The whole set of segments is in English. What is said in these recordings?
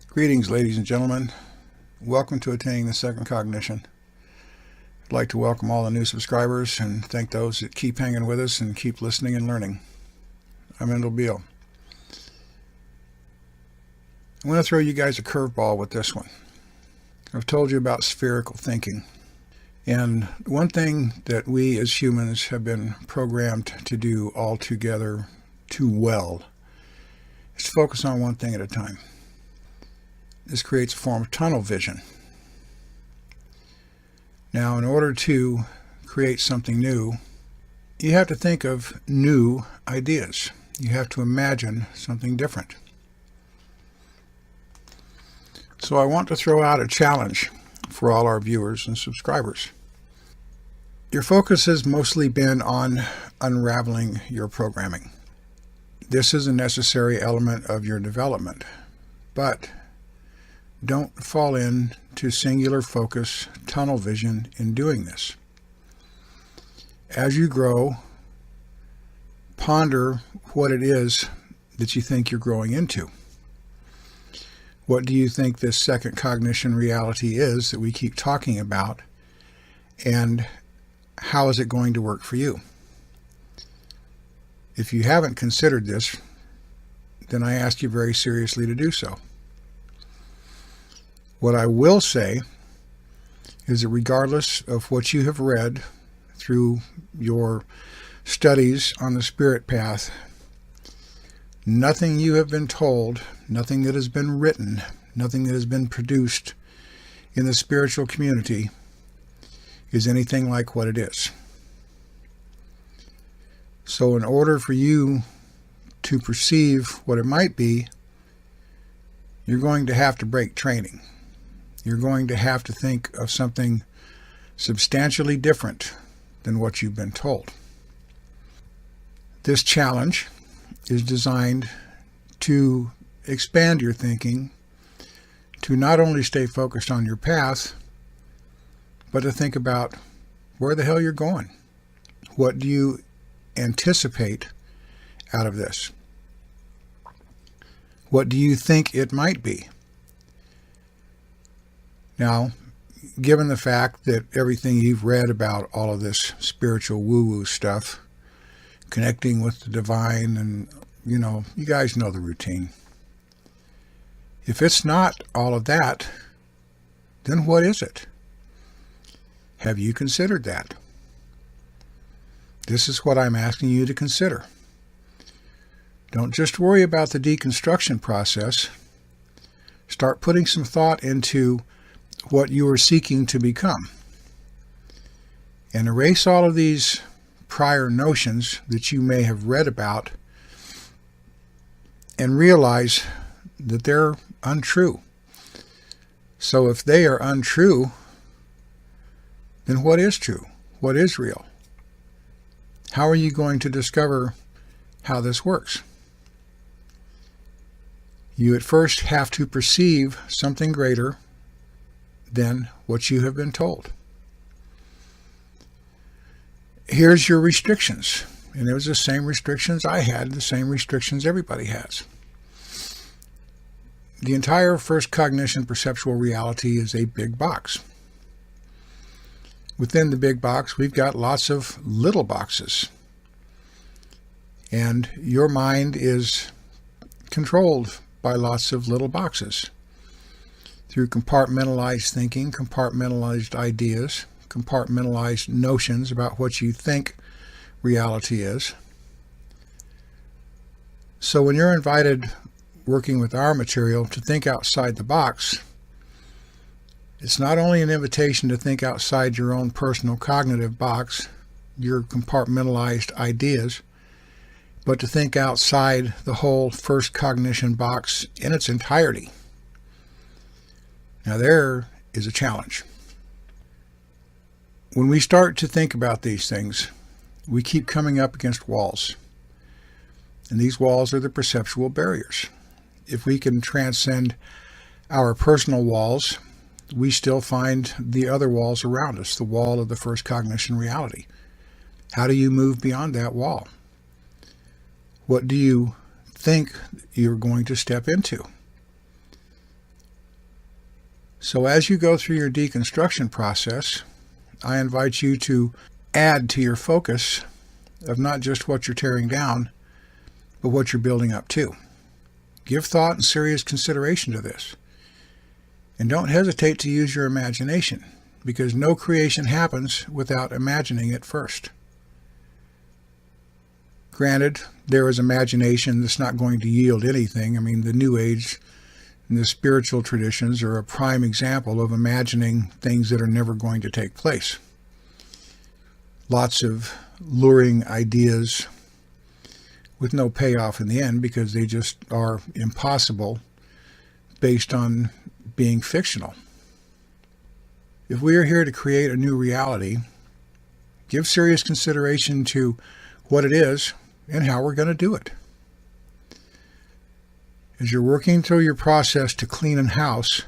Greetings, ladies and gentlemen. Welcome to Attaining the Second Cognition. I'd like to welcome all the new subscribers and thank those that keep hanging with us and keep listening and learning. I'm Endall Beall. I want to throw you guys a curveball with this one. I've told you about spherical thinking. And one thing that we as humans have been programmed to do altogether too well is to focus on one thing at a time. This creates a form of tunnel vision. Now, in order to create something new, you have to think of new ideas. You have to imagine something different. So I want to throw out a challenge for all our viewers and subscribers. Your focus has mostly been on unraveling your programming. This is a necessary element of your development, but don't fall into singular focus, tunnel vision in doing this. As you grow, ponder what it is that you think you're growing into. What do you think this second cognition reality is that we keep talking about, and how is it going to work for you? If you haven't considered this, then I ask you very seriously to do so. What I will say is that regardless of what you have read through your studies on the spirit path, nothing you have been told, nothing that has been written, nothing that has been produced in the spiritual community is anything like what it is. So in order for you to perceive what it might be, you're going to have to break training. You're going to have to think of something substantially different than what you've been told. This challenge is designed to expand your thinking, to not only stay focused on your path, but to think about where the hell you're going. What do you anticipate out of this? What do you think it might be? Now, given the fact that everything you've read about all of this spiritual woo-woo stuff, connecting with the divine, and, you guys know the routine. If it's not all of that, then what is it? Have you considered that? This is what I'm asking you to consider. Don't just worry about the deconstruction process. Start putting some thought into what you are seeking to become. And erase all of these prior notions that you may have read about and realize that they're untrue. So if they are untrue, then what is true? What is real? How are you going to discover how this works? You at first have to perceive something greater than what you have been told. Here's your restrictions. And it was the same restrictions I had, the same restrictions everybody has. The entire first cognition perceptual reality is a big box. Within the big box, we've got lots of little boxes. And your mind is controlled by lots of little boxes. Through compartmentalized thinking, compartmentalized ideas, compartmentalized notions about what you think reality is. So when you're invited, working with our material, to think outside the box, it's not only an invitation to think outside your own personal cognitive box, your compartmentalized ideas, but to think outside the whole first cognition box in its entirety. Now there is a challenge. When we start to think about these things, we keep coming up against walls. And these walls are the perceptual barriers. If we can transcend our personal walls, we still find the other walls around us, the wall of the first cognition reality. How do you move beyond that wall? What do you think you're going to step into? So as you go through your deconstruction process, I invite you to add to your focus of not just what you're tearing down, but what you're building up to. Give thought and serious consideration to this. And don't hesitate to use your imagination, because no creation happens without imagining it first. Granted, there is imagination that's not going to yield anything. I mean, the New Age and the spiritual traditions are a prime example of imagining things that are never going to take place. Lots of luring ideas with no payoff in the end, because they just are impossible based on being fictional. If we are here to create a new reality, give serious consideration to what it is and how we're going to do it. As you're working through your process to clean a house,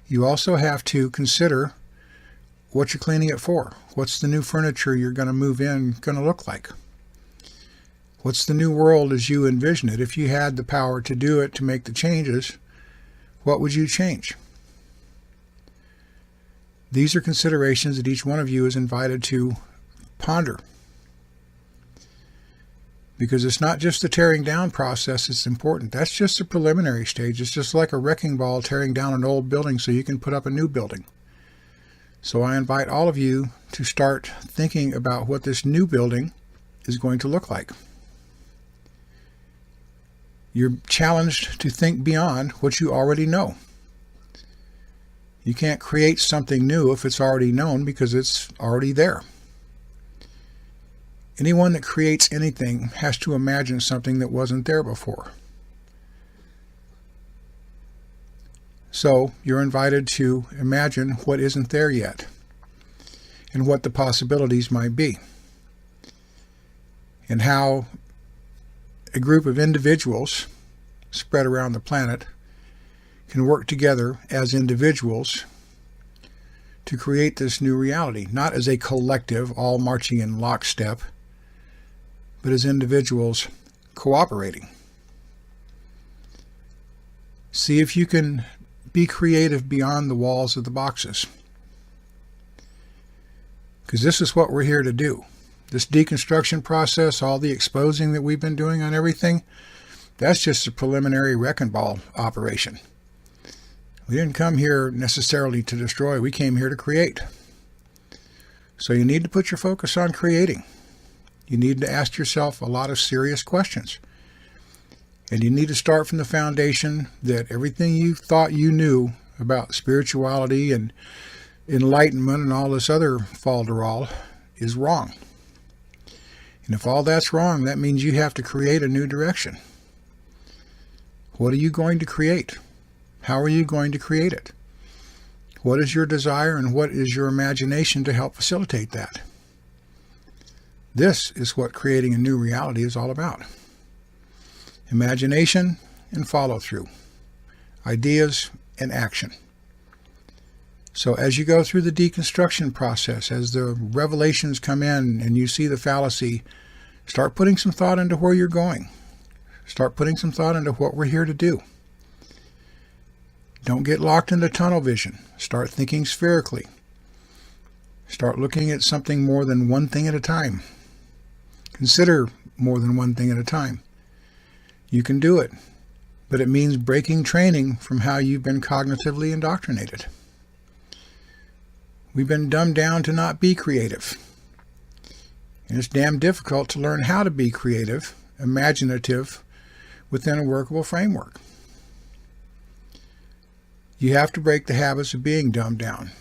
you also have to consider what you're cleaning it for. What's the new furniture you're going to move in going to look like? What's the new world as you envision it? If you had the power to do it, to make the changes, what would you change? These are considerations that each one of you is invited to ponder. Because it's not just the tearing down process that's important. That's just the preliminary stage. It's just like a wrecking ball tearing down an old building so you can put up a new building. So I invite all of you to start thinking about what this new building is going to look like. You're challenged to think beyond what you already know. You can't create something new if it's already known, because it's already there. Anyone that creates anything has to imagine something that wasn't there before. So you're invited to imagine what isn't there yet and what the possibilities might be, and how a group of individuals spread around the planet can work together as individuals to create this new reality, not as a collective all marching in lockstep, but as individuals cooperating. See if you can be creative beyond the walls of the boxes. Because this is what we're here to do. This deconstruction process, all the exposing that we've been doing on everything, that's just a preliminary wrecking ball operation. We didn't come here necessarily to destroy. We came here to create. So you need to put your focus on creating. You need to ask yourself a lot of serious questions. And you need to start from the foundation that everything you thought you knew about spirituality and enlightenment and all this other falderall is wrong. And if all that's wrong, that means you have to create a new direction. What are you going to create? How are you going to create it? What is your desire and what is your imagination to help facilitate that? This is what creating a new reality is all about. Imagination and follow-through. Ideas and action. So as you go through the deconstruction process, as the revelations come in and you see the fallacy, start putting some thought into where you're going. Start putting some thought into what we're here to do. Don't get locked into tunnel vision. Start thinking spherically. Start looking at something more than one thing at a time. Consider more than one thing at a time. You can do it, but it means breaking training from how you've been cognitively indoctrinated. We've been dumbed down to not be creative. And it's damn difficult to learn how to be creative, imaginative, within a workable framework. You have to break the habits of being dumbed down,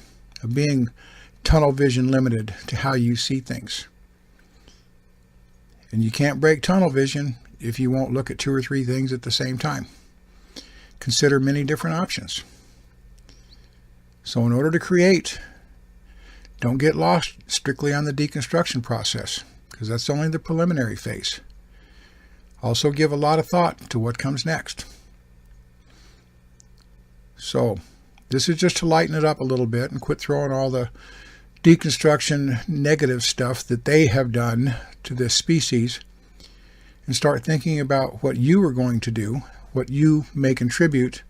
of being tunnel vision limited to how you see things. And you can't break tunnel vision if you won't look at 2 or 3 things at the same time. Consider many different options. So in order to create, don't get lost strictly on the deconstruction process. because that's only the preliminary phase. Also give a lot of thought to what comes next. So this is just to lighten it up a little bit and quit throwing all the deconstruction negative stuff that they have done to this species and start thinking about what you are going to do, what you may contribute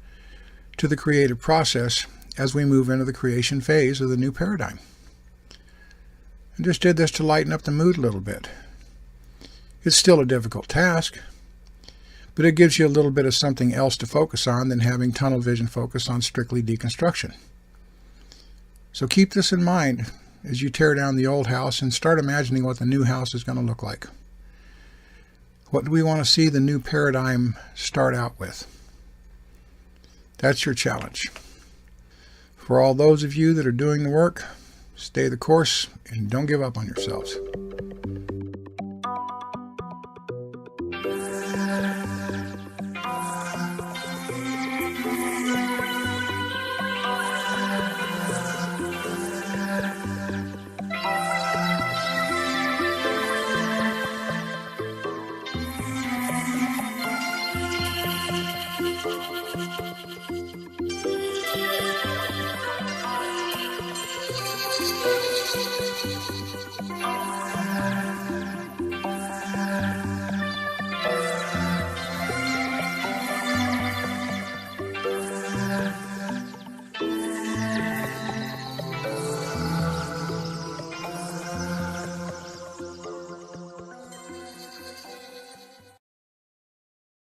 to the creative process as we move into the creation phase of the new paradigm. I just did this to lighten up the mood a little bit. It's still a difficult task, but it gives you a little bit of something else to focus on than having tunnel vision focus on strictly deconstruction. So keep this in mind as you tear down the old house and start imagining what the new house is going to look like. What do we want to see the new paradigm start out with? That's your challenge. For all those of you that are doing the work, stay the course and don't give up on yourselves.